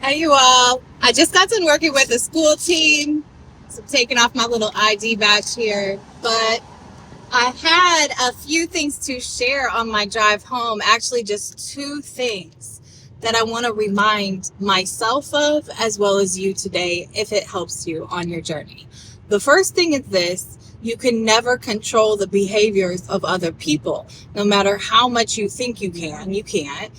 Hey, you all. I just got done working with the school team. So I'm taking off my little ID badge here. But I had a few things to share on my drive home. Actually, just two things that I want to remind myself of as well as you today if it helps you on your journey. The first thing is this. You can never control the behaviors of other people. No matter how much you think you can, you can't.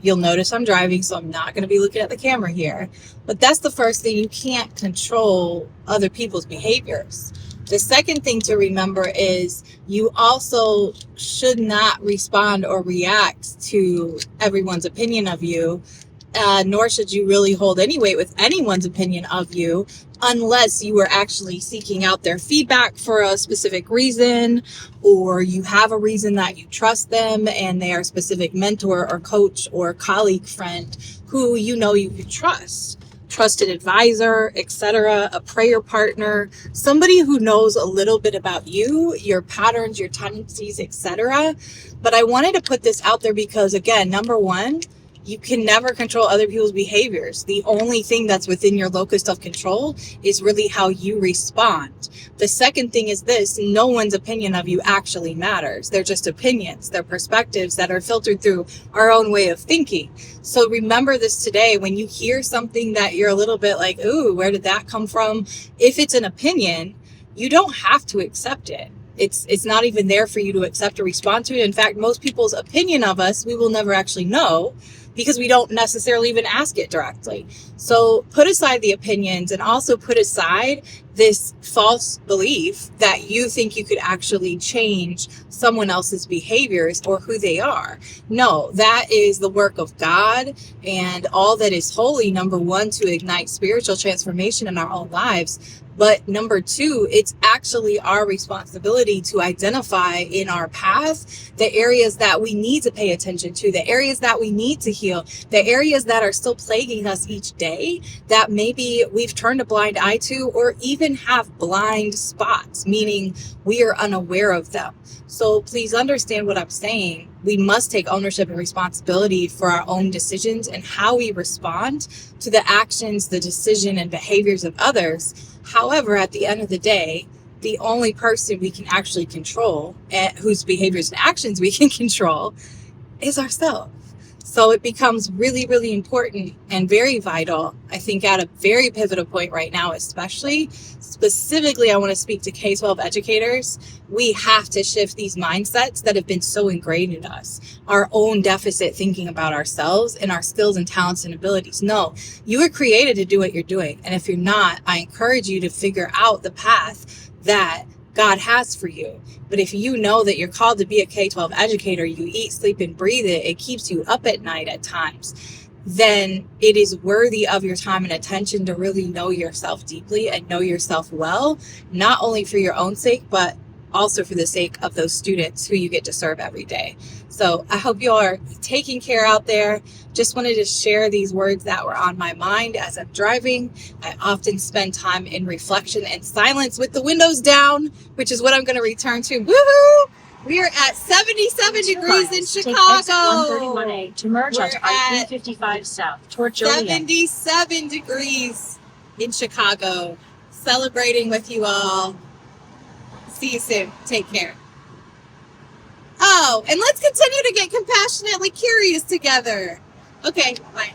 You'll notice I'm driving, so I'm not going to be looking at the camera here. But that's the first thing. You can't control other people's behaviors. The second thing to remember is you also should not respond or react to everyone's opinion of you, nor should you really hold any weight with anyone's opinion of you unless you are actually seeking out their feedback for a specific reason, or you have a reason that you trust them and they are a specific mentor or coach or colleague friend who you know you can trust. Trusted advisor, etc., a prayer partner, somebody who knows a little bit about you, your patterns, your tendencies, etc. But I wanted to put this out there because, again, number one, you can never control other people's behaviors. The only thing that's within your locus of control is really how you respond. The second thing is this: no one's opinion of you actually matters. They're just opinions. They're perspectives that are filtered through our own way of thinking. So remember this today. When you hear something that you're a little bit like, ooh, where did that come from? If it's an opinion, you don't have to accept it. It's not even there for you to accept or respond to it. In fact, most people's opinion of us, we will never actually know because we don't necessarily even ask it directly. So put aside the opinions and also put aside this false belief that you think you could actually change someone else's behaviors or who they are. No, that is the work of God and all that is holy, number one, to ignite spiritual transformation in our own lives. But number two, it's actually our responsibility to identify in our path the areas that we need to pay attention to, the areas that we need to heal, the areas that are still plaguing us each day that maybe we've turned a blind eye to, or even have blind spots, meaning we are unaware of them. So please understand what I'm saying. We must take ownership and responsibility for our own decisions and how we respond to the actions, the decision, and behaviors of others. However, at the end of the day, the only person we can actually control, and whose behaviors and actions we can control, is ourselves. So it becomes really, really important and very vital, I think, at a very pivotal point right now, especially. Specifically, I want to speak to K-12 educators. We have to shift these mindsets that have been so ingrained in us, our own deficit thinking about ourselves and our skills and talents and abilities. No, you were created to do what you're doing. And if you're not, I encourage you to figure out the path that God has for you. But if you know that you're called to be a K-12 educator, you eat, sleep, and breathe it, it keeps you up at night at times, then it is worthy of your time and attention to really know yourself deeply and know yourself well, not only for your own sake, but also for the sake of those students who you get to serve every day. So I hope you are taking care out there. Just wanted to share these words that were on my mind as I'm driving. I often spend time in reflection and silence with the windows down, which is what I'm going to return to. Woohoo! We are at 77 degrees in Chicago. 131A to merge onto I-355 South toward Joliet. 77 degrees in Chicago. Celebrating with you all. See you soon. Take care. Oh, and let's continue to get compassionately curious together. Okay, bye.